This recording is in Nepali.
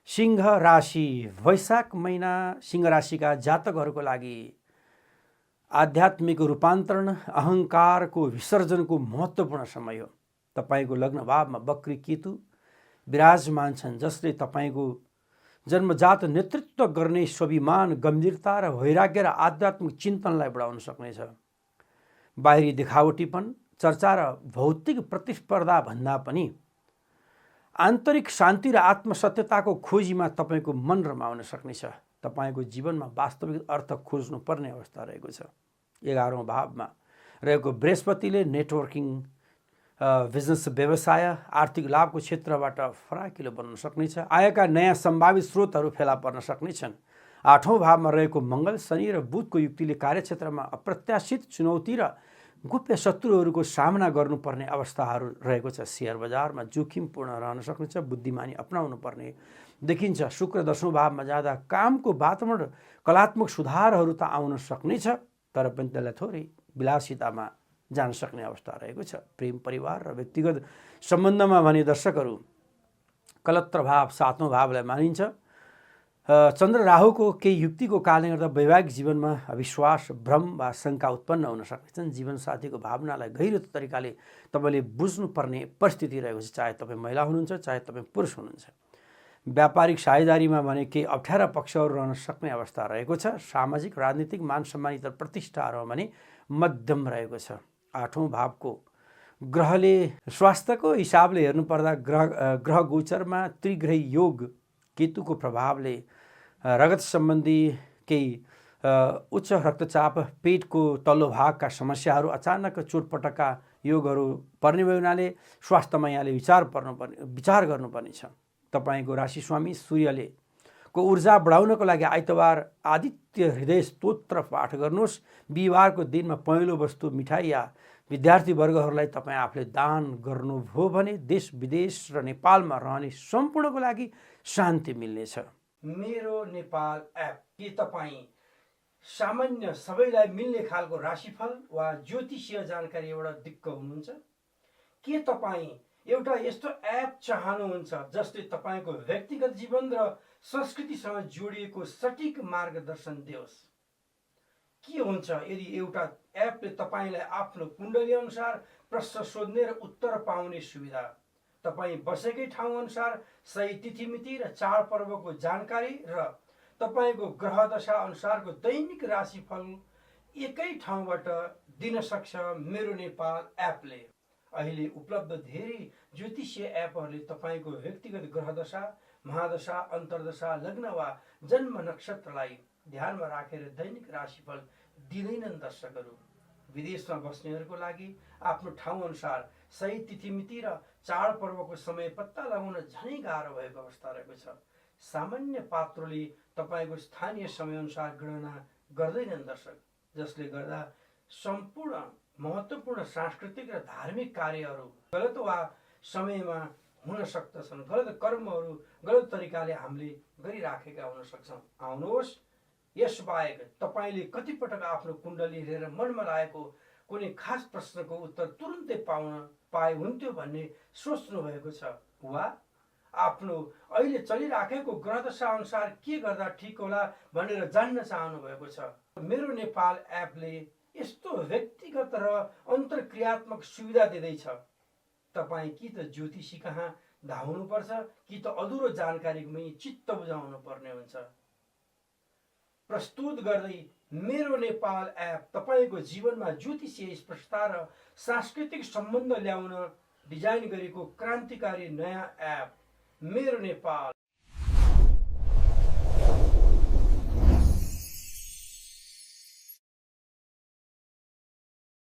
सिंह राशि वैशाख महिना सिंह राशिका जातकहरूको लागि आध्यात्मिक रूपान्तरण अहङ्कारको विसर्जनको महत्त्वपूर्ण समय हो। तपाईको लग्न भावमा वक्री केतु विराजमान छन्, जसले तपाईको जन्मजात नेतृत्व गर्ने स्वाभिमान, गम्भीरता र वैराग्य र आध्यात्मिक चिन्तनलाई बढाउन सक्नेछ। बाहिरी देखावटीपन, चर्चा र भौतिक प्रतिस्पर्धा भन्दा पनि आन्तरिक शान्ति र आत्मसत्यताको खोजीमा तपाईको मन रमाउन सक्नेछ। तपाईको जीवनमा वास्तविक अर्थ खोज्नु पर्ने अवस्था रहेको छ। 11औं भावमा रहेको बृहस्पतिले नेटवर्किङ, बिजनेस, व्यवसाय, आर्थिक लाभको क्षेत्रबाट फराकिलो बन्न सक्नेछ। आएका नयाँ सम्भावित स्रोतहरू फेला पर्न सक्नेछन्। 8औं भावमा रहेको मङ्गल, शनि र बुधको युक्तिले कार्यक्षेत्रमा अप्रत्याशित चुनौती र गुप्त शत्रुहरूको सामना गर्नुपर्ने अवस्थाहरू रहेको छ। शेयर बजारमा जोखिमपूर्ण रहन सक्नेछ, बुद्धिमानी अपनाउनु पर्ने देखिन्छ। शुक्र 10औं भावमा जाँदा कामको वातावरण कलात्मक सुधारहरू त आउन सक्नेछ, तर पनि त्यसलाई थोरै विलासितामा जान सक्ने अवस्था रहेको छ। प्रेम, परिवार र व्यक्तिगत सम्बन्धमा भने दर्शकहरू कलत्र भाव 7औं भावलाई मानिन्छ। चन्द्र राहुको केही युक्तिको कारणले गर्दा वैवाहिक जीवनमा अविश्वास, भ्रम वा शङ्का उत्पन्न हुन सक्नेछन्। जीवनसाथीको भावनालाई गहिरो तरिकाले तपाईँले बुझ्नुपर्ने परिस्थिति रहेको छ, चाहे तपाईँ महिला हुनुहुन्छ चाहे तपाईँ पुरुष हुनुहुन्छ। व्यापारिक साझेदारीमा भने केही अप्ठ्यारा पक्षहरू रहन सक्ने अवस्था रहेको छ। सामाजिक, राजनीतिक, मान सम्मान र प्रतिष्ठाहरूमा भने मध्यम रहेको छ। 8औं भावको ग्रहले स्वास्थ्यको हिसाबले हेर्नुपर्दा ग्रह गोचरमा त्रिग्रही योग केतुको प्रभावले रगत सम्बन्धी केही उच्च रक्तचाप, पेटको तल्लो भागका समस्याहरू, अचानक चोटपटकका योगहरू पर्ने भए हुनाले स्वास्थ्यमा यहाँले विचार गर्नुपर्ने छ। तपाईँको राशि स्वामी सूर्यले को ऊर्जा बढाउनको लागि आइतबार आदित्य हृदय स्तोत्र पाठ गर्नुहोस्। बिहिबारको दिनमा पहेँलो वस्तु, मिठाई या विद्यार्थी वर्गहरूलाई तपाईँ आफूले दान गर्नुभयो भने देश विदेश र नेपालमा रहने सम्पूर्णको लागि शान्ति मिल्नेछ। मेरो नेपाल एप के तपाईँ सामान्य सबैलाई मिल्ने खालको राशिफल वा ज्योतिषीय जानकारी एउटा दिक्क हुनुहुन्छ? के तपाईँ एउटा यस्तो एप चाहनुहुन्छ जसले तपाईँको व्यक्तिगत जीवन र संस्कृतिसँग जोडिएको सटिक मार्गदर्शन दियोस्? के हुन्छ यदि एउटा एपले तपाईँलाई आफ्नो कुण्डली अनुसार प्रश्न सोध्ने र उत्तर पाउने सुविधा, तपाईँ बसेकै ठाउँ अनुसार सही तिथिमिति र चाडपर्वको जानकारी र तपाईँको ग्रह दशा अनुसारको दैनिक राशिफल एकै ठाउँबाट दिन सक्छ? मेरो नेपाल एपले अहिले उपलब्ध धेरै ज्योतिषीय एपहरूले तपाईँको व्यक्तिगत ग्रह दशा, महादशा, अन्तर्दशा, लग्न वा जन्म नक्षत्रलाई ध्यानमा राखेर दैनिक राशिफल दिँदैनन्। दर्शकहरू, विदेशमा बस्नेहरूको लागि आफ्नो ठाउँ अनुसार सही तिथिमिति र चाडपर्वको समय पत्ता लगाउन झनै गाह्रो भएको अवस्था रहेको छ। सामान्य पात्रोले तपाईँको स्थानीय समयअनुसार गणना गर्दैनन् दर्शक, जसले गर्दा सम्पूर्ण महत्त्वपूर्ण सांस्कृतिक र धार्मिक कार्यहरू गलत वा समयमा हुन सक्दछन्। गलत कर्महरू गलत तरिकाले हामीले गरिराखेका हुन सक्छौँ। आउनुहोस्, यसबाहेक तपाईँले कतिपटक आफ्नो कुण्डली हेरेर मनमा लागेको कुनै खास प्रश्नको उत्तर तुरुन्तै पाए हुन्थ्यो भन्ने सोच्नु भएको छ, वा आफ्नो अहिले चलिराखेको ग्रहदशा अनुसार के गर्दा ठिक होला भनेर जान्न चाहनु भएको छ? मेरो नेपाल एपले यस्तो व्यक्तिगत र अन्तर्क्रियात्मक सुविधा दिँदैछ। तपाईँ कि त ज्योतिषी कहाँ धाउनुपर्छ कि त अधुरो जानकारीमै चित्त बुझाउनु पर्ने हुन्छ। प्रस्तुत गर्दै मेरो नेपाल एप तपाईँको जीवनमा ज्योतिषीय स्पष्टता र सांस्कृतिक सम्बन्ध ल्याउन डिजाइन गरेको क्रान्तिकारी नयाँ एप मेरो नेपाल